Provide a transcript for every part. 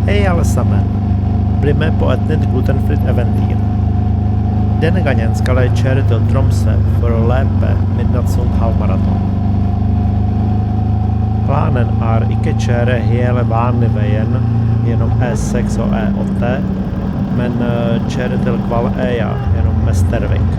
Hej allesammen! Bli med på ett nytt glutenfritt eventyr. Denne gangen skal jeg kjøre til Tromsø for å løpe midnattssund halvmaraton. Planen er ikke å kjøre hele vanlig veien gjennom E6 og E8, men kjøre til Kvaløya gjennom Mestervik.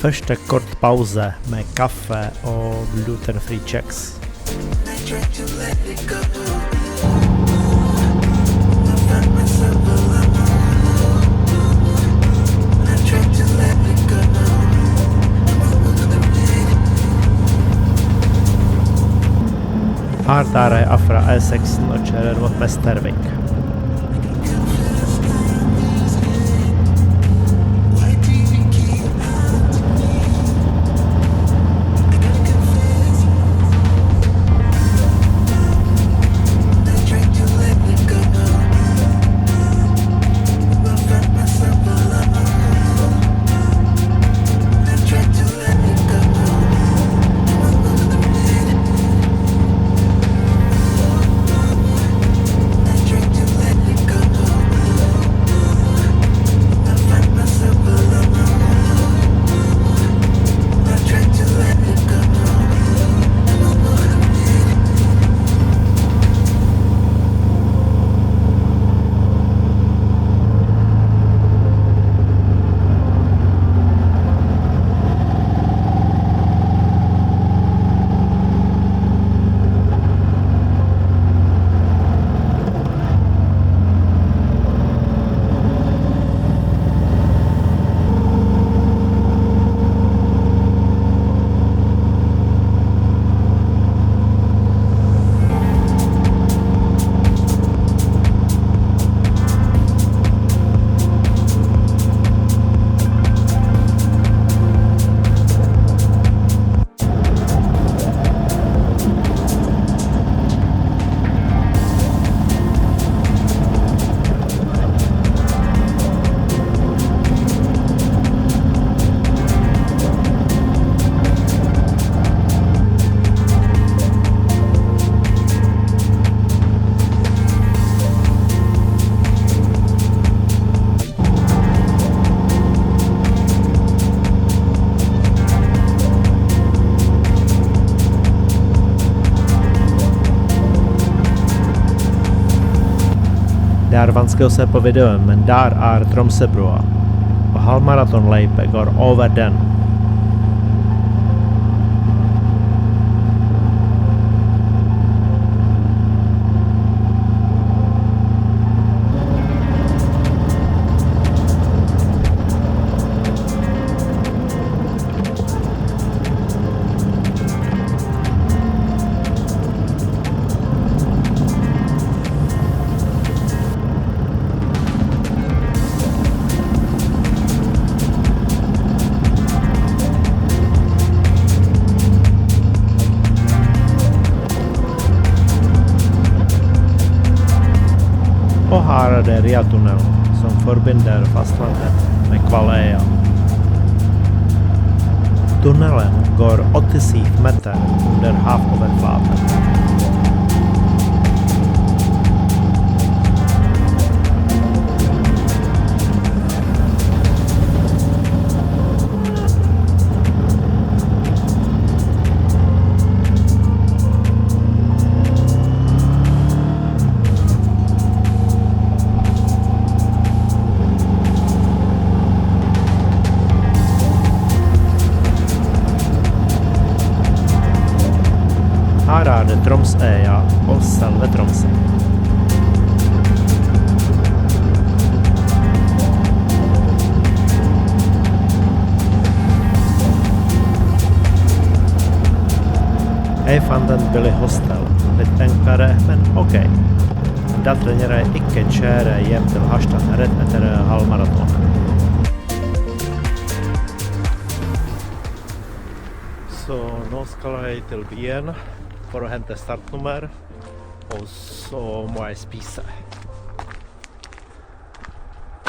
Første kort pause med kaffe og gluten-free kjeks. Her tar jeg av fra E6 og kjører mot Mestervik. Det er vanskelig å se på videoen, men der er Tromsøbrua, og halvmaratonløype går over den. Her er det Riatunnelen, som forbinder fastlandet med Kvaløya. Tunnelen går 87 meter under havoverflaten. Her er det Tromsøya og selve Tromsø. Jeg fant en billig hostel, litt enklere, men ok. Da trenger jeg ikke kjøre hjem til Harstad rett etter halvmaraton. Så nå skal jeg til byen for å hente startnummer, og så må jeg spise.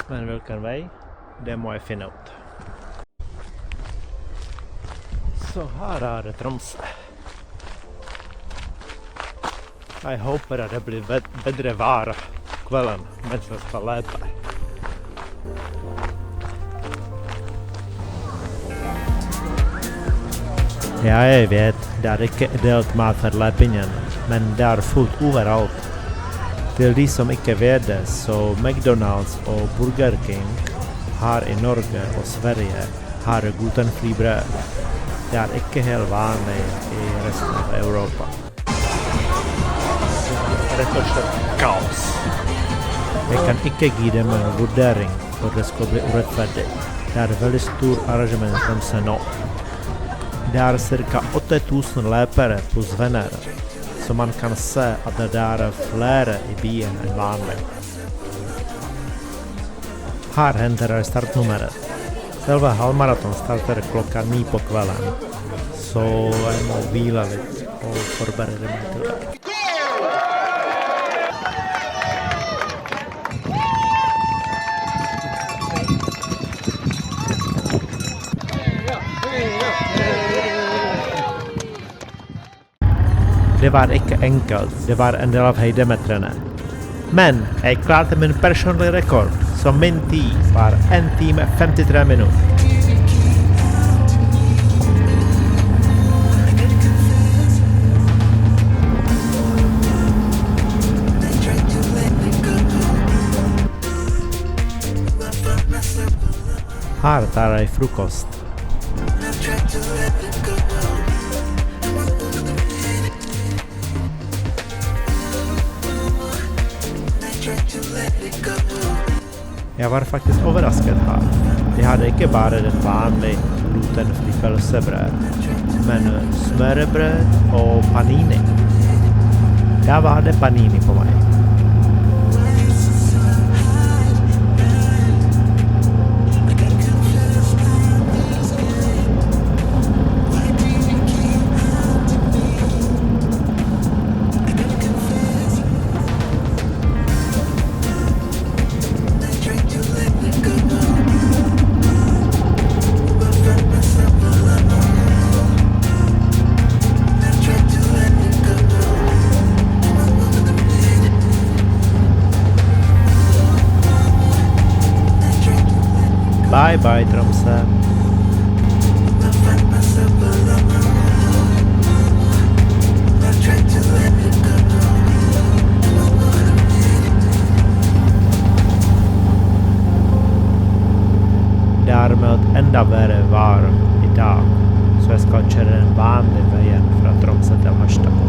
Men hvilken vei, det må jeg finne ut. Så her er det Tromsø. Jeg håper at det blir bedre vær kvelden mens jeg skal løpe. Ja, jeg vet, det er ikke ideelt mat for løpingen, men det er fullt overalt. Til de som ikke vet det, så McDonald's og Burger King her i Norge og Sverige har gluten-free brød. Det er ikke helt vanlig i resten av Europa. Rett og slett kaos. Jeg kan ikke gi dem en vurdering for det skal bli urettferdig. Det er veldig stor arrangement som ser nå. Det er ca. 8000 løpere pluss venner, så man kan se at det er flere i byen enn vanlig. Her henter jeg startnummeret. Selve halvmaraton starter klokka 9 på kvelden, så jeg må hvile litt og forberede meg til det. Det var ikke enkelt, det var en del av høydemetrene. Men jeg klarte min personlige rekord, så min tid var 1 time 53 minutter. Her tar jeg frokost. Jeg var faktisk overrasket her. De hadde ikke bare den vanlige gluten-free pølsebrød, men smørbrød og panini. Da var det panini på meg. Bye bye, Tromsø. Det er meldt enda verre vær i dag, så jeg skal kjøre den vanlige veien fra Tromsø til Harstad.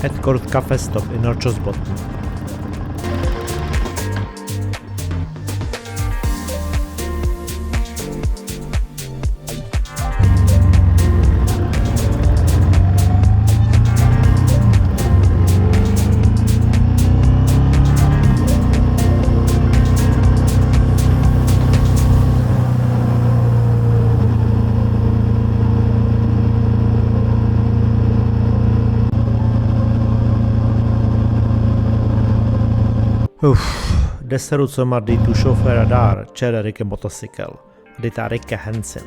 Et kort kaffestopp i Nordsjøsbotn. Det ser ut som att de två chaufförer där kör inte motorcykel. De tar inte hänsyn.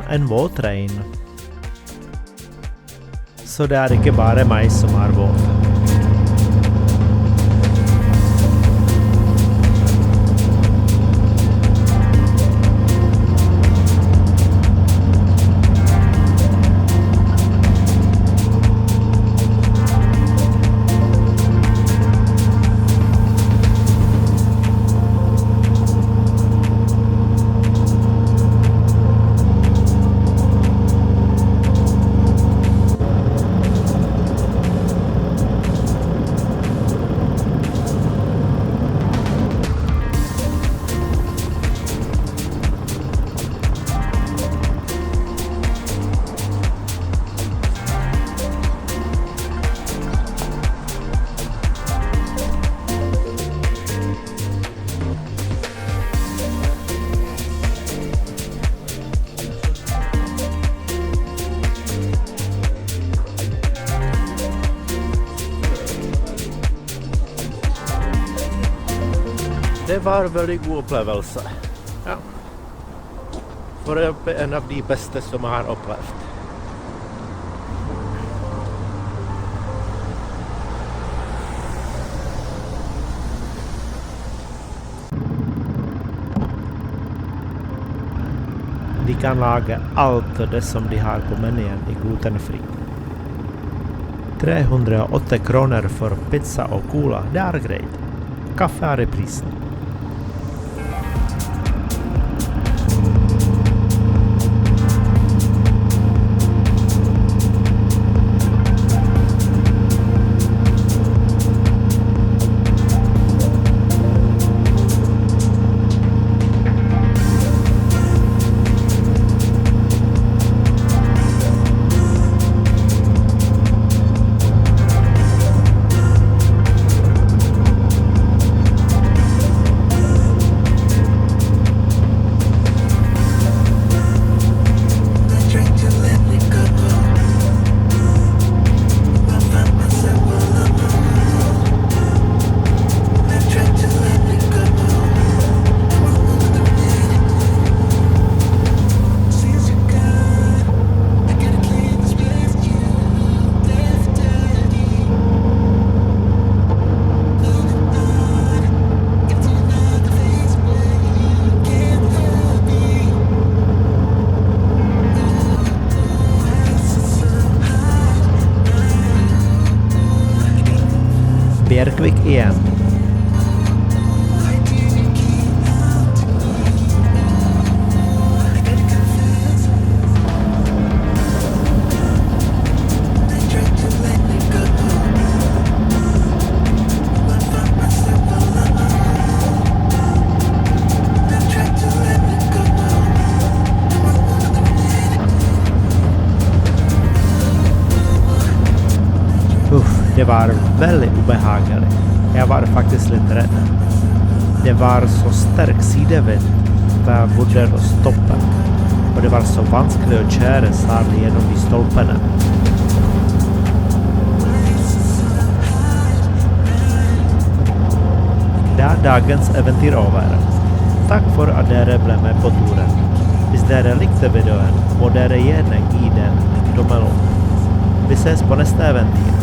En våtregn. Så det ikke bare meg som våt. Det var en väldigt god upplevelse. Ja. För det är en av de bästa som jag har upplevt. De kan laga allt det som de har på menyn i Gluten-Free. 308 kronor för pizza och cola, det är grejt. Kaffe är i prisen. Bjerkvik igen. Det var väldigt obehagligt. Jag var faktiskt lite rädd. Det var så stark sidevind där jag bodde och stoppade. Och det var så vanskligt att köra snart genom de stolparna. Det är dagens äventyr över. Tack för att dere blev med på turen. Hvis dere likte videon må dere gärna ge den tommel upp. Vi ses på nästa äventyr.